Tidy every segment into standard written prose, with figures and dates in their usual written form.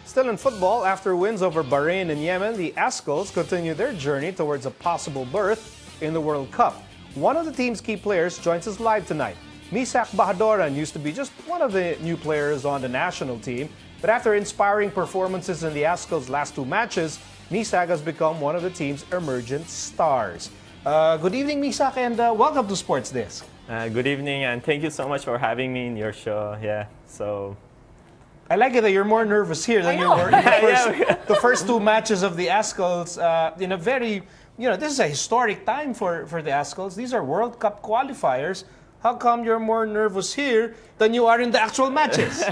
Still in football, after wins over Bahrain and Yemen, the Azkals continue their journey towards a possible berth in the World Cup. One of the team's key players joins us live tonight. Misagh Bahadoran used to be just one of the new players on the national team, but after inspiring performances in the Azkals' last two matches, Misagh has become one of the team's emergent stars. Good evening, Misagh, and welcome to Sportsdesk. Good evening, and thank you so much for having me in your show. I like it that you're more nervous here than you were in the first two matches of the Azkals. In a very, this is a historic time for the Azkals. These are World Cup qualifiers. How come you're more nervous here than you are in the actual matches?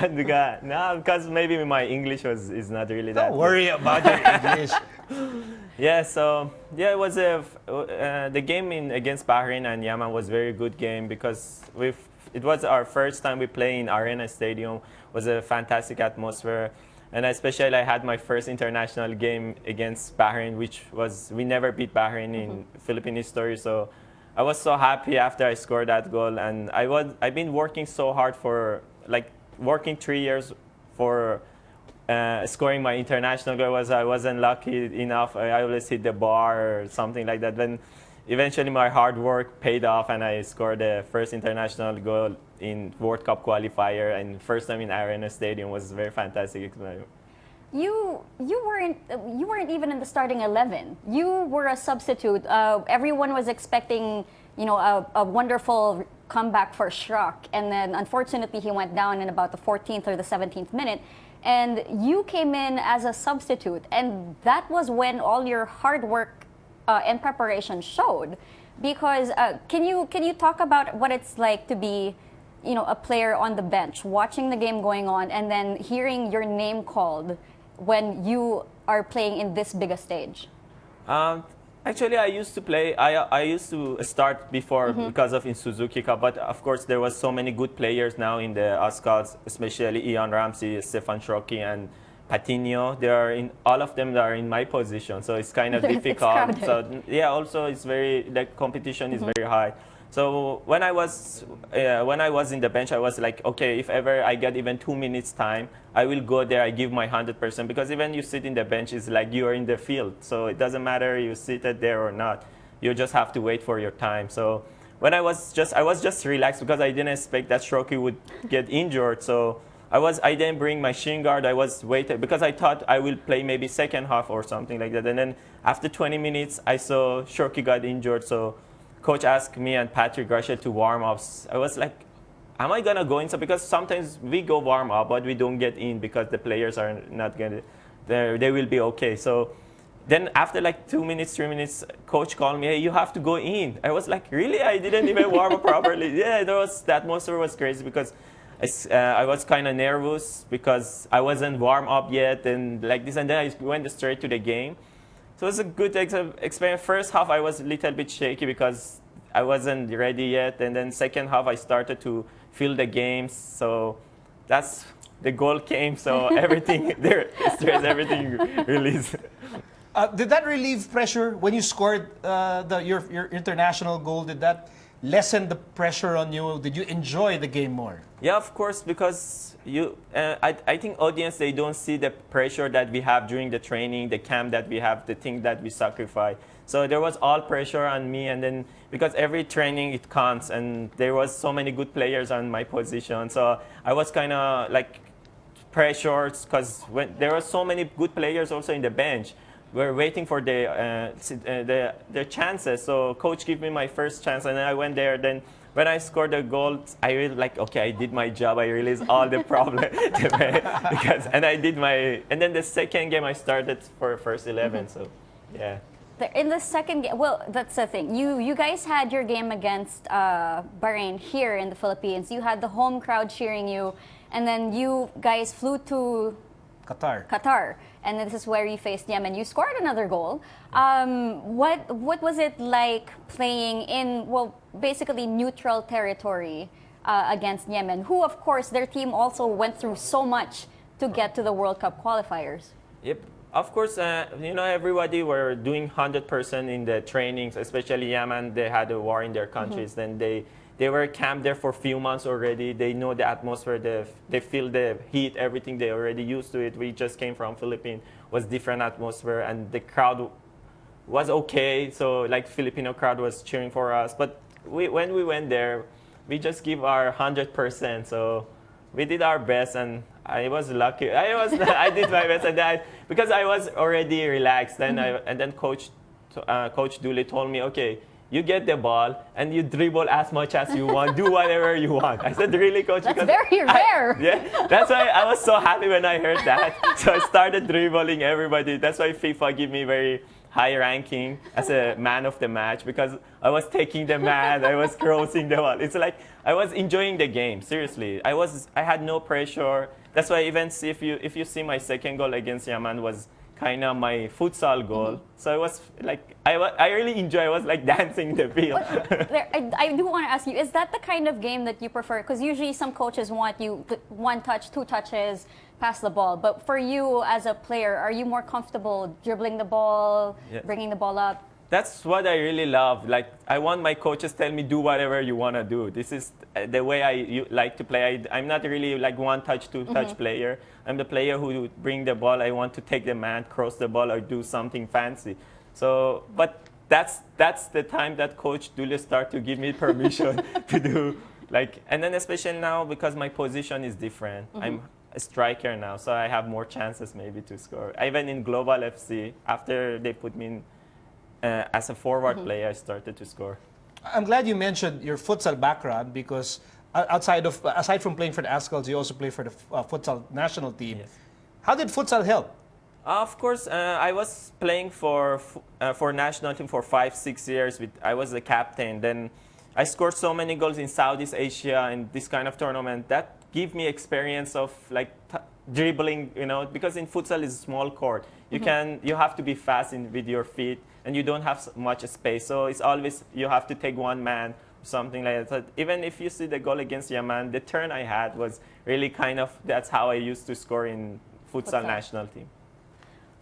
No, because maybe my English is not really that. Don't worry about your English. It was the game against Bahrain and Yemen was a very good game because it was our first time we play in Arena Stadium. It was a fantastic atmosphere, and especially I had my first international game against Bahrain, which was we never beat Bahrain in Philippine history. So I was so happy after I scored that goal, and I've been working so hard for working 3 years for scoring my international goal. I wasn't lucky enough. I always hit the bar or something like that. Then eventually my hard work paid off, and I scored the first international goal in World Cup qualifier, and first time in Arena Stadium was a very fantastic experience. You weren't even in the starting 11. You were a substitute. Everyone was expecting, a wonderful comeback for Shrock, and then unfortunately he went down in about the 14th or the 17th minute, and you came in as a substitute, and that was when all your hard work and preparation showed. Because can you talk about what it's like to be, a player on the bench, watching the game going on, and then hearing your name called when you are playing in this big a stage? Actually, I used to play. I used to start before because of in Suzuki Cup, but of course there was so many good players now in the Azkals, especially Ian Ramsey, Stefan Shroki, and Patino. All of them are in my position, so it's kind of difficult. Also it's competition is very high. So when I was in the bench, I was like, okay, if ever I get even 2 minutes time, I will go there. I give my 100%, because even you sit in the bench, it's like you are in the field. So it doesn't matter you seated there or not. You just have to wait for your time. So when I was just relaxed because I didn't expect that Shroki would get injured. So I didn't bring my shin guard. I was waiting because I thought I will play maybe second half or something like that. And then after 20 minutes, I saw Shroki got injured. So coach asked me and Patrick Garcia to warm up. I was like, am I going to go in? So because sometimes we go warm up, but we don't get in because the players are not going to, they will be okay. So then after 2 minutes, 3 minutes, coach called me, hey, you have to go in. I was like, really? I didn't even warm up properly. Yeah, the atmosphere was crazy because I was kind of nervous because I wasn't warm up yet and like this. And then I went straight to the game. So it was a good experience. First half, I was a little bit shaky because I wasn't ready yet. And then second half, I started to feel the games. So the goal came. So everything, everything released. Did that relieve pressure when you scored your international goal? Did that lessen the pressure on you? Did you enjoy the game more? Yeah, of course, because I think audience, they don't see the pressure that we have during the training, the camp that we have, the thing that we sacrifice. So there was all pressure on me, and then because every training it counts, and there was so many good players on my position, so I was kind of pressured because when there were so many good players also in the bench. We're waiting for their chances. So coach gave me my first chance, and then I went there. Then when I scored the goal, I really okay, I did my job. I released all the problem and then the second game I started for first 11. So yeah. In the second game, well, that's the thing. You guys had your game against Bahrain here in the Philippines. You had the home crowd cheering you, and then you guys flew to Qatar, and this is where you faced Yemen. You scored another goal. What was it like playing in, basically neutral territory against Yemen, who, of course, their team also went through so much to get to the World Cup qualifiers? Yep. Of course, everybody were doing 100% in the trainings, especially Yemen. They had a war in their countries. Then they were camped there for a few months already. They know the atmosphere. They feel the heat, everything. They already used to it. We just came from Philippines, was different atmosphere, and the crowd was okay. So like Filipino crowd was cheering for us. But when we went there, we just give our 100%. So we did our best, and I was lucky. I did my best, and because I was already relaxed. Then and then Coach Dooley told me, okay, you get the ball and you dribble as much as you want, do whatever you want. I said, really, Coach? That's very rare. Yeah, that's why I was so happy when I heard that. So I started dribbling everybody. That's why FIFA give me very high ranking as a man of the match, because I was taking the man, I was crossing the ball. It's like I was enjoying the game. Seriously, I had no pressure. That's why even if you see my second goal against Yaman was kind of my futsal goal. So I was like, I really enjoy. I was like dancing in the field. I do want to ask you, is that the kind of game that you prefer? Because usually some coaches want you one touch, two touches, pass the ball. But for you as a player, are you more comfortable dribbling the ball, bringing the ball up? That's what I really love. Like, I want my coaches tell me, do whatever you want to do. This is the way I like to play. I'm not really like one touch, two touch player. I'm the player who bring the ball. I want to take the man, cross the ball, or do something fancy. So, but that's the time that Coach Dooley start to give me permission to do like, and then especially now because my position is different. I'm a striker now, so I have more chances maybe to score. Even in Global FC, after they put me in as a forward player, I started to score. I'm glad you mentioned your futsal background, because aside from playing for the Azkals, you also play for the futsal national team. Yes. How did futsal help? Of course, I was playing for national team for 5-6 years. I was the captain. Then I scored so many goals in Southeast Asia and this kind of tournament. That gave me experience of like dribbling, you know, because in futsal is a small court. You have to be fast with your feet, and you don't have much space. So it's always you have to take one man, something like that. So even if you see the goal against Yaman, the turn I had was really kind of, that's how I used to score in futsal national team.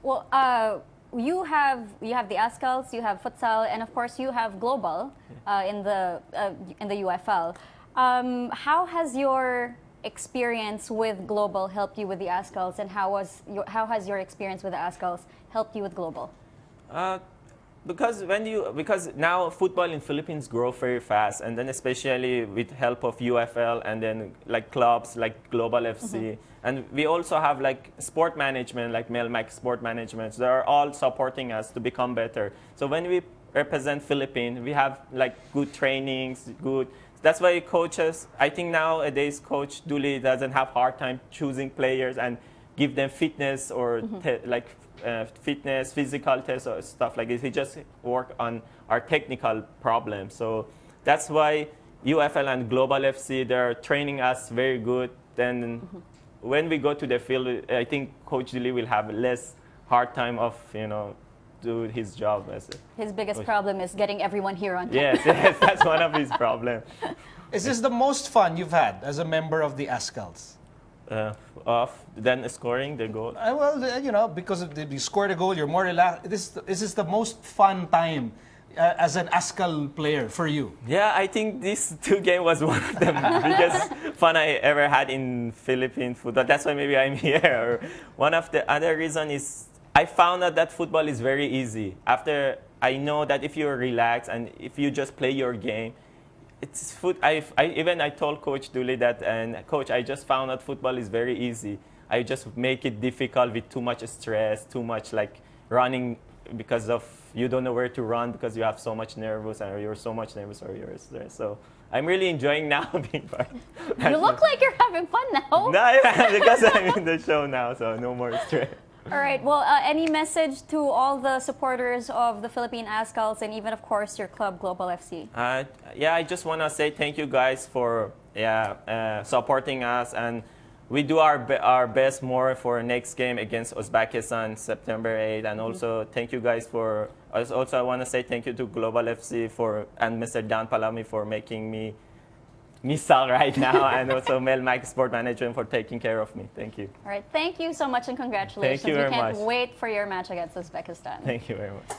Well, you have the Azkals, you have futsal, and of course you have global in the UFL. How has your experience with global helped you with the Azkals, and how has your experience with the Azkals helped you with global? Because now football in Philippines grow very fast, and then especially with help of UFL and then like clubs like Global FC, and we also have like sport management like Melmac Sport Management. They are all supporting us to become better. So when we represent Philippines, we have like good trainings, good. That's why coaches, I think nowadays Coach Dooley doesn't have hard time choosing players and give them fitness or fitness, physical tests or stuff like this. He just work on our technical problems. So that's why UFL and Global FC, they're training us very good. Then when we go to the field, I think Coach Dooley will have less hard time of, do his job. His biggest problem is getting everyone here on time. Yes, that's one of his problems. Is this the most fun you've had as a member of the Azkals? Then scoring the goal. Because you scored a goal, you're more relaxed. This is the most fun time as an Azkal player for you. Yeah, I think this 2 games was one of the biggest fun I ever had in Philippine football. That's why maybe I'm here. One of the other reason is I found out that football is very easy. After I know that if you're relaxed and if you just play your game, it's I told Coach Dooley that, and Coach, I just found out football is very easy. I just make it difficult with too much stress, too much like running because of you don't know where to run because you have so much nervous or you're so much nervous or you're stressed. So I'm really enjoying now being part. You look like you're having fun now. No, because I'm in the show now, so no more stress. All right. Well, any message to all the supporters of the Philippine Azkals and even, of course, your club, Global FC? I just want to say thank you guys for supporting us, and we do our best more for next game against Uzbekistan, September 8th. And also thank you guys for. Also, I want to say thank you to Global FC and Mr. Dan Palami for making me Misagh right now, and also Melmac Sport Management for taking care of me. Thank you. All right. Thank you so much and congratulations. Thank you very much. We can't much. wait for your match against Uzbekistan. Thank you very much.